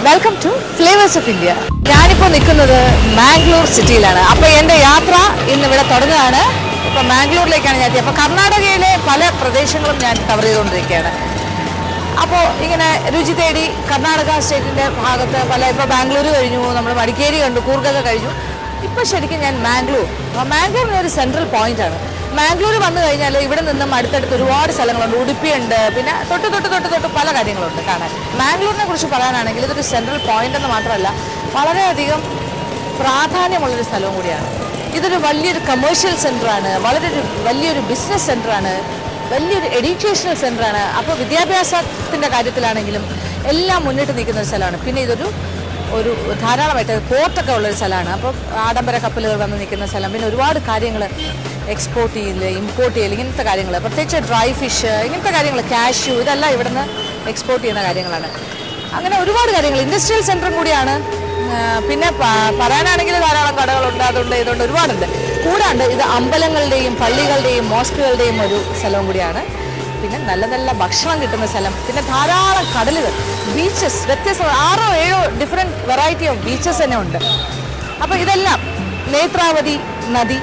Welcome to flavours of India. ഞാനിപ്പോൾ നിൽക്കുന്നത് മാംഗ്ലൂർ സിറ്റിയിലാണ്. അപ്പോൾ എൻ്റെ യാത്ര ഇന്ന് ഇവിടെ തുടങ്ങുകയാണ്. ഇപ്പോൾ മാംഗ്ലൂരിലേക്കാണ് ഞാൻ എത്തിയത്. അപ്പോൾ കർണാടകയിലെ പല പ്രദേശങ്ങളും ഞാൻ കവർ ചെയ്തുകൊണ്ടിരിക്കുകയാണ്. അപ്പോൾ ഇങ്ങനെ രുചി തേടി കർണാടക സ്റ്റേറ്റിൻ്റെ ഭാഗത്ത് ഇപ്പോൾ ബാംഗ്ലൂർ കഴിഞ്ഞു, നമ്മൾ മടിക്കേരി കണ്ടു, കൂർഗൊക്കെ കഴിഞ്ഞു. ഇപ്പോൾ ശരിക്കും ഞാൻ മാംഗ്ലൂരിനൊരു സെൻട്രൽ പോയിൻ്റാണ്. മാംഗ്ലൂർ വന്നു കഴിഞ്ഞാൽ ഇവിടെ നിന്നും അടുത്തടുത്ത് ഒരുപാട് സ്ഥലങ്ങളുണ്ട്. ഉടുപ്പിയുണ്ട്, പിന്നെ തൊട്ട് പല കാര്യങ്ങളുണ്ട് കാണാൻ. മാംഗ്ലൂരിനെ കുറിച്ച് പറയാനാണെങ്കിൽ ഇതൊരു സെൻട്രൽ പോയിന്റ് എന്ന് മാത്രമല്ല, വളരെയധികം പ്രാധാന്യമുള്ളൊരു സ്ഥലവും കൂടിയാണ്. ഇതൊരു വലിയൊരു കമേഴ്ഷ്യൽ സെൻ്ററാണ്, വലിയൊരു ബിസിനസ് സെൻ്ററാണ്, വലിയൊരു എഡ്യൂക്കേഷണൽ സെൻ്ററാണ്. അപ്പോൾ വിദ്യാഭ്യാസത്തിൻ്റെ കാര്യത്തിലാണെങ്കിലും എല്ലാം മുന്നിട്ട് നിൽക്കുന്ന ഒരു സ്ഥലമാണ്. പിന്നെ ഇതൊരു ധാരാളമായിട്ട് പോർട്ടൊക്കെ ഉള്ളൊരു സ്ഥലമാണ്. അപ്പോൾ ആഡംബര കപ്പലുകൾ വന്ന് നിൽക്കുന്ന സ്ഥലം. പിന്നെ ഒരുപാട് കാര്യങ്ങൾ എക്സ്പോർട്ട് ചെയ്യൽ, ഇമ്പോർട്ട് ചെയ്യൽ, ഇങ്ങനത്തെ കാര്യങ്ങൾ, പ്രത്യേകിച്ച് ഡ്രൈ ഫിഷ്, ഇങ്ങനത്തെ കാര്യങ്ങൾ, കാഷ്യൂ, ഇതെല്ലാം ഇവിടുന്ന് എക്സ്പോർട്ട് ചെയ്യുന്ന കാര്യങ്ങളാണ്. അങ്ങനെ ഒരുപാട് കാര്യങ്ങൾ, ഇൻഡസ്ട്രിയൽ സെൻറ്ററും കൂടിയാണ്. പിന്നെ പറയാനാണെങ്കിൽ ധാരാളം കടകളുണ്ട്, അതുണ്ട്, ഇതുണ്ട്, ഒരുപാടുണ്ട്. കൂടാണ്ട് ഇത് അമ്പലങ്ങളുടെയും പള്ളികളുടെയും മോസ്കുകളുടെയും ഒരു സ്ഥലവും കൂടിയാണ്. പിന്നെ നല്ല നല്ല ഭക്ഷണം കിട്ടുന്ന സ്ഥലം, പിന്നെ ധാരാളം കടലുകൾ, ബീച്ചസ്, വ്യത്യസ്ത 6-7 ഡിഫറെൻറ്റ് വെറൈറ്റി ഓഫ് ബീച്ചസ് തന്നെ ഉണ്ട്. അപ്പോൾ ഇതെല്ലാം നേത്രാവതി നദി,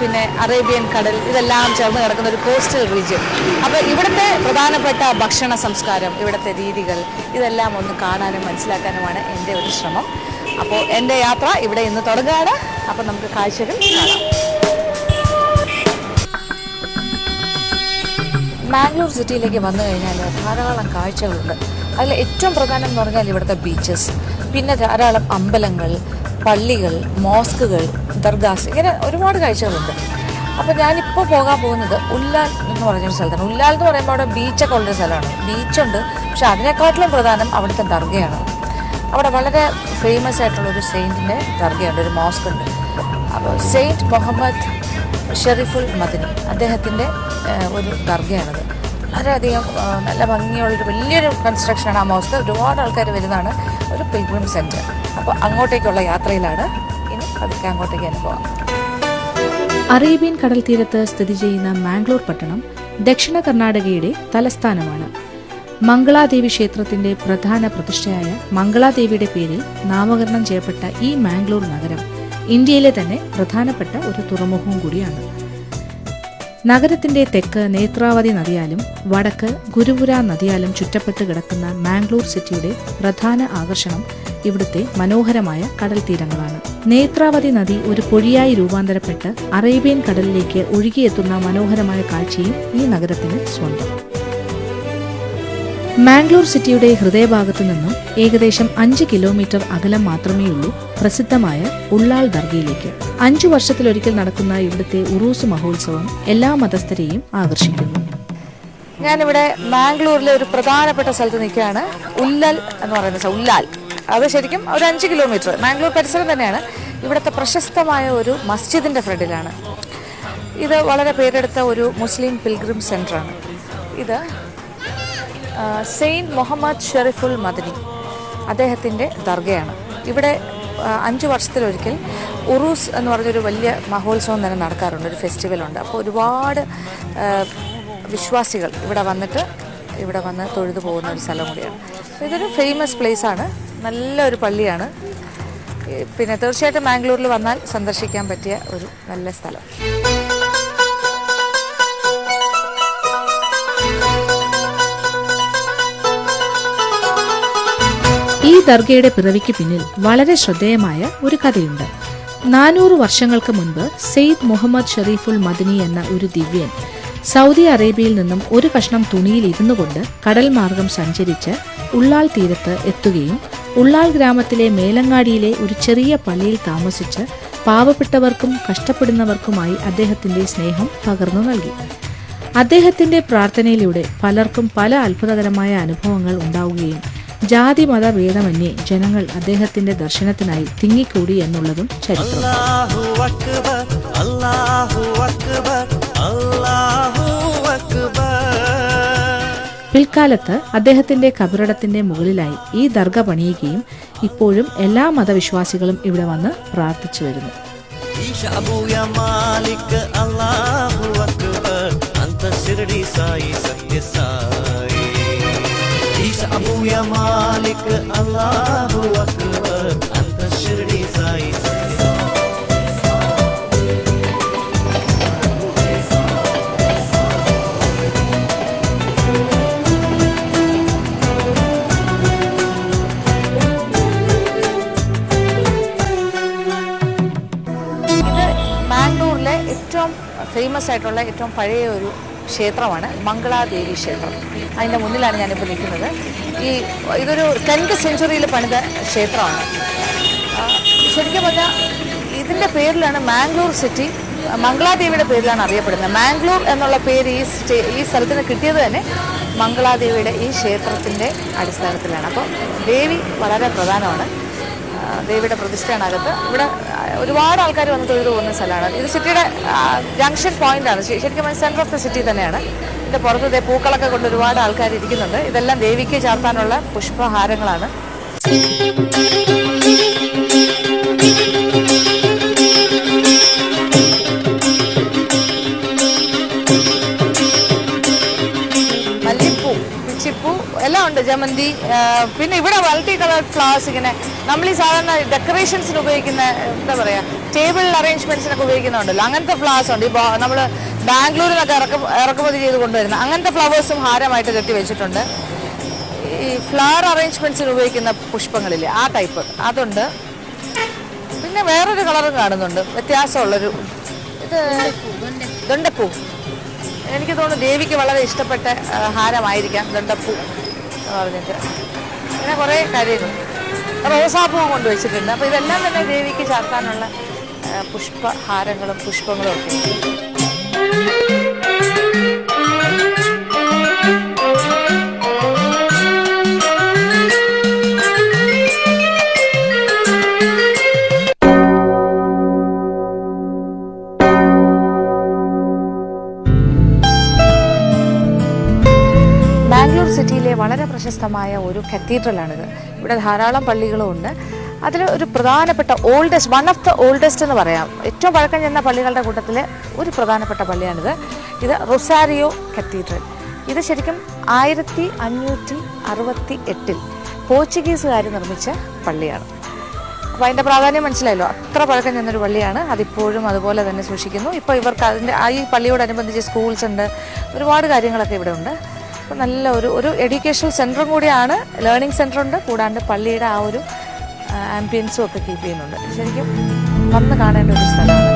പിന്നെ അറേബ്യൻ കടൽ, ഇതെല്ലാം ചേർന്ന് കിടക്കുന്ന ഒരു കോസ്റ്റൽ റീജിയൻ. അപ്പോൾ ഇവിടുത്തെ പ്രധാനപ്പെട്ട ഭക്ഷണ സംസ്കാരം, ഇവിടുത്തെ രീതികൾ, ഇതെല്ലാം ഒന്ന് കാണാനും മനസ്സിലാക്കാനുമാണ് എൻ്റെ ഒരു ശ്രമം. അപ്പോൾ എൻ്റെ യാത്ര ഇവിടെ ഇന്ന് തുടങ്ങുകയാണ്. അപ്പോൾ നമുക്ക് കാഴ്ചകൾ കാണാം. മാംഗ്ലൂർ സിറ്റിയിലേക്ക് വന്നു കഴിഞ്ഞാൽ ധാരാളം കാഴ്ചകളുണ്ട്. അതിൽ ഏറ്റവും പ്രധാനം എന്ന് പറഞ്ഞാൽ ഇവിടുത്തെ ബീച്ചസ്, പിന്നെ ധാരാളം അമ്പലങ്ങൾ, പള്ളികൾ, മോസ്കുകൾ, ദർഗാസ്, ഇങ്ങനെ ഒരുപാട് കാഴ്ചകളുണ്ട്. അപ്പോൾ ഞാനിപ്പോൾ പോകാൻ പോകുന്നത് ഉല്ലാൽ എന്ന് പറഞ്ഞൊരു സ്ഥലത്താണ്. ഉല്ലാൽ എന്ന് പറയുമ്പോൾ അവിടെ ബീച്ചൊക്കെ ഉള്ളൊരു സ്ഥലമാണ്. ബീച്ചുണ്ട്, പക്ഷെ അതിനേക്കാട്ടിലും പ്രധാനം അവിടുത്തെ ദർഗയാണ്. അവിടെ വളരെ ഫേമസ് ആയിട്ടുള്ളൊരു സെയിൻറ്റിൻ്റെ ദർഗയുണ്ട്, ഒരു മോസ്ക് ഉണ്ട്. അപ്പോൾ സെയിൻറ്റ് മുഹമ്മദ് ഷെറിഫുൽ മദനി അദ്ദേഹത്തിൻ്റെ ഒരു ദർഗയാണത്. വളരെയധികം നല്ല ഭംഗിയുള്ളൊരു വലിയൊരു കൺസ്ട്രക്ഷനാണ് ആ മോസ്ക്. ഒരുപാട് ആൾക്കാർ വരുന്നതാണ്, ഒരു പിൽഗ്രിം സെൻറ്റർ. അപ്പോൾ അങ്ങോട്ടേക്കുള്ള യാത്രയിലാണ്. ഇനി പതുക്കെ അങ്ങോട്ടേക്ക് തന്നെ പോകാം. അറേബ്യൻ കടൽ തീരത്ത് സ്ഥിതി ചെയ്യുന്ന മാംഗ്ലൂർ പട്ടണം ദക്ഷിണ കർണാടകയുടെ തലസ്ഥാനമാണ്. മംഗളാദേവി ക്ഷേത്രത്തിന്റെ പ്രധാന പ്രതിഷ്ഠയായ മംഗളാദേവിയുടെ പേരിൽ നാമകരണം ചെയ്യപ്പെട്ട ഈ മാംഗ്ലൂർ നഗരം ഇന്ത്യയിലെ തന്നെ പ്രധാനപ്പെട്ട ഒരു തുറമുഖവും കൂടിയാണ്. നഗരത്തിന്റെ തെക്ക് നേത്രാവതി നദിയാലും വടക്ക് ഗുരുപുര നദിയാലും ചുറ്റപ്പെട്ട് കിടക്കുന്ന മാംഗ്ലൂർ സിറ്റിയുടെ പ്രധാന ആകർഷണം ഇവിടുത്തെ മനോഹരമായ കടൽ തീരങ്ങളാണ്. നേത്രാവതി നദി ഒരു പൊഴിയായി രൂപാന്തരപ്പെട്ട് അറേബ്യൻ കടലിലേക്ക് ഒഴുകിയെത്തുന്ന മനോഹരമായ കാഴ്ചയും ഈ നഗരത്തിന് സ്വന്തം. മാംഗ്ലൂർ സിറ്റിയുടെ ഹൃദയഭാഗത്തു നിന്നും ഏകദേശം 5 കിലോമീറ്റർ അകലം മാത്രമേയുള്ളൂ പ്രസിദ്ധമായ ഉള്ളാൾ ദർഗയിലേക്ക്. 5 വർഷത്തിലൊരിക്കൽ നടക്കുന്ന ഇവിടുത്തെ ഉറൂസ് മഹോത്സവം എല്ലാ മതസ്ഥരെയും ആകർഷിക്കുന്നു. ഞാനിവിടെ മാംഗ്ലൂരിലെ ഒരു പ്രധാനപ്പെട്ട സ്ഥലത്ത് നിൽക്കുകയാണ്. ഉല്ലൽ എന്ന് പറയുന്ന ഉല്ലാൽ, അത് ശരിക്കും ഒരു 5 കിലോമീറ്റർ മാംഗ്ലൂർ പരിസരം തന്നെയാണ്. ഇവിടുത്തെ പ്രശസ്തമായ ഒരു മസ്ജിദിൻ്റെ ഫ്രണ്ടിലാണ്. ഇത് വളരെ പേരെടുത്ത ഒരു മുസ്ലിം പിൽഗ്രിം സെൻ്ററാണ്. ഇത് സെയിൻറ്റ് മുഹമ്മദ് ഷെറിഫുൽ മദനി അദ്ദേഹത്തിൻ്റെ ദർഗയാണ്. ഇവിടെ 5 വർഷത്തിലൊരിക്കൽ ഉറൂസ് എന്ന് പറഞ്ഞൊരു വലിയ മഹോത്സവം തന്നെ നടക്കാറുണ്ട്, ഒരു ഫെസ്റ്റിവലുണ്ട്. അപ്പോൾ ഒരുപാട് വിശ്വാസികൾ ഇവിടെ വന്ന് തൊഴുതു പോകുന്ന ഒരു സ്ഥലം കൂടിയാണ്. ഇതൊരു ഫേമസ് പ്ലേസാണ്, നല്ലൊരു പള്ളിയാണ്. പിന്നെ തീർച്ചയായിട്ടും മാംഗ്ലൂരിൽ വന്നാൽ സന്ദർശിക്കാൻ പറ്റിയ ഒരു നല്ല സ്ഥലം. ഈ ദർഗയുടെ പിറവിക്ക് പിന്നിൽ വളരെ ശ്രദ്ധേയമായ ഒരു കഥയുണ്ട്. 400 വർഷങ്ങൾക്ക് മുൻപ് സെയ്ദ് മുഹമ്മദ് ഷെരീഫുൽ മദനി എന്ന ഒരു ദിവ്യൻ സൗദി അറേബ്യയിൽ നിന്നും ഒരു കഷ്ണം തുണിയിൽ ഇരുന്നു കൊണ്ട് കടൽ മാർഗം സഞ്ചരിച്ച് ഉള്ളാൾ തീരത്ത് എത്തുകയും ഉള്ളാൾ ഗ്രാമത്തിലെ മേലങ്ങാടിയിലെ ഒരു ചെറിയ പള്ളിയിൽ താമസിച്ച് പാവപ്പെട്ടവർക്കും കഷ്ടപ്പെടുന്നവർക്കുമായി അദ്ദേഹത്തിന്റെ സ്നേഹം പകർന്നു നൽകി. അദ്ദേഹത്തിന്റെ പ്രാർത്ഥനയിലൂടെ പലർക്കും പല അത്ഭുതകരമായ അനുഭവങ്ങൾ ഉണ്ടാവുകയും ജാതി മത ഭേദമന്യേ ജനങ്ങൾ അദ്ദേഹത്തിന്റെ ദർശനത്തിനായി തിങ്ങിക്കൂടി എന്നുള്ളതും ചരിത്രം. പിൽക്കാലത്ത് അദ്ദേഹത്തിന്റെ കബറിടത്തിന്റെ മുകളിലായി ഈ ദർഗ പണിയുകയും ഇപ്പോഴും എല്ലാ മതവിശ്വാസികളും ഇവിടെ വന്ന് പ്രാർത്ഥിച്ചു വരുന്നു. शिरडी साई सत्य साई या मालिक अल्लाहु अकबर अंत शिरडी साई से മാംഗ്ലൂരിലെ ഏറ്റവും ഫേമസ് ആയിട്ടുള്ള ഏറ്റവും പഴയ ഒരു ക്ഷേത്രമാണ് മംഗളാദേവി ക്ഷേത്രം. അതിൻ്റെ മുന്നിലാണ് ഞാനിപ്പോൾ നിൽക്കുന്നത്. ഇതൊരു 10th സെഞ്ച്വറിയിൽ പണിത ക്ഷേത്രമാണ്. ശരിക്കും പറഞ്ഞാൽ ഇതിൻ്റെ പേരിലാണ് മാംഗ്ലൂർ സിറ്റി മംഗളാദേവിയുടെ പേരിലാണ് അറിയപ്പെടുന്നത്. മാംഗ്ലൂർ എന്നുള്ള പേര് ഈ സ്ഥലത്തിന് കിട്ടിയത് തന്നെ മംഗളാദേവിയുടെ ഈ ക്ഷേത്രത്തിൻ്റെ അടിസ്ഥാനത്തിലാണ്. അപ്പോൾ ദേവി വളരെ പ്രധാനമാണ്. ദേവിയുടെ പ്രതിഷ്ഠയാണകത്ത്. ഇവിടെ ഒരുപാട് ആൾക്കാർ വന്ന് തൊഴുതു പോകുന്ന സ്ഥലമാണ്. ഇത് സിറ്റിയുടെ ജംഗ്ഷൻ പോയിന്റാണ്. ശരിക്കും സെൻറ്റർ ഓഫ് ദ സിറ്റി തന്നെയാണ്. ഇതിൻ്റെ പുറത്ത് പൂക്കളൊക്കെ കൊണ്ട് ഒരുപാട് ആൾക്കാർ ഇരിക്കുന്നുണ്ട്. ഇതെല്ലാം ദേവിക്ക് ചാർത്താനുള്ള പുഷ്പഹാരങ്ങളാണ്. മല്ലിപ്പൂ, പിച്ചിപ്പൂ എല്ലാം ഉണ്ട്, ജമന്തി. പിന്നെ ഇവിടെ മൾട്ടി കളർഡ് ഫ്ലവേഴ്സ്. ഇങ്ങനെ നമ്മൾ ഈ സാധാരണ ഡെക്കറേഷൻസിന് ഉപയോഗിക്കുന്ന എന്താ പറയുക, ടേബിൾ അറേഞ്ച്മെന്റ്സിനൊക്കെ ഉപയോഗിക്കുന്നുണ്ടല്ലോ, അങ്ങനത്തെ ഫ്ലവേഴ്സ് ഉണ്ട്. ഇപ്പോൾ നമ്മൾ ബാംഗ്ലൂരിനൊക്കെ ഇറക്കുമതി ചെയ്ത് കൊണ്ടുവരുന്ന അങ്ങനത്തെ ഫ്ലവേഴ്സും ഹാരമായിട്ട് കെട്ടി വെച്ചിട്ടുണ്ട്. ഈ ഫ്ലവർ അറേഞ്ച്മെന്റ്സിന് ഉപയോഗിക്കുന്ന പുഷ്പങ്ങളില്ലേ, ആ ടൈപ്പ് അതുണ്ട്. പിന്നെ വേറൊരു കളറും കാണുന്നുണ്ട്, വ്യത്യാസമുള്ളൊരു. ഇത് ദണ്ഡപ്പൂ. എനിക്ക് തോന്നുന്നു ദേവിക്ക് വളരെ ഇഷ്ടപ്പെട്ട ഹാരമായിരിക്കാം ദണ്ഡപ്പൂ എന്ന് പറഞ്ഞിട്ട്. അങ്ങനെ കുറേ കാര്യങ്ങൾ. റോസാപ്പൂവും കൊണ്ടുവച്ചിട്ടുണ്ട്. അപ്പോൾ ഇതെല്ലാം തന്നെ ദേവിക്ക് ചാർത്താനുള്ള പുഷ്പഹാരങ്ങളും പുഷ്പങ്ങളും ഒക്കെ. ബാംഗ്ലൂർ സിറ്റിയിലെ വളരെ പ്രശസ്തമായ ഒരു കത്തീഡ്രലാണിത്. ഇവിടെ ധാരാളം പള്ളികളും ഉണ്ട്. അതിൽ ഒരു പ്രധാനപ്പെട്ട വൺ ഓഫ് ദ ഓൾഡസ്റ്റ് എന്ന് പറയാം, ഏറ്റവും പഴക്കം ചെന്ന പള്ളികളുടെ കൂട്ടത്തിൽ ഒരു പ്രധാനപ്പെട്ട പള്ളിയാണിത്. ഇത് റൊസാരിയോ കത്തീഡ്രൽ. ഇത് ശരിക്കും 1568 പോർച്ചുഗീസുകാർ നിർമ്മിച്ച പള്ളിയാണ്. അപ്പോൾ അതിൻ്റെ പ്രാധാന്യം മനസ്സിലായല്ലോ. അത്ര പഴക്കം ചെന്നൊരു പള്ളിയാണ്. അതിപ്പോഴും അതുപോലെ തന്നെ സൂക്ഷിക്കുന്നു. ഇപ്പോൾ ഇവർക്ക് ഈ പള്ളിയോടനുബന്ധിച്ച് സ്കൂൾസ് ഉണ്ട്, ഒരുപാട് കാര്യങ്ങളൊക്കെ ഇവിടെ ഉണ്ട്. അപ്പോൾ നല്ല ഒരു എഡ്യൂക്കേഷണൽ സെൻറ്ററും കൂടിയാണ്. ലേണിംഗ് സെൻറ്റർ ഉണ്ട്, കൂടാണ്ട് പള്ളിയുടെ ആ ഒരു ആംബിയൻസും ഒക്കെ കീപ്പ് ചെയ്യുന്നുണ്ട്. ശരിക്കും വന്ന് കാണേണ്ട ഒരു സ്ഥലമാണ്.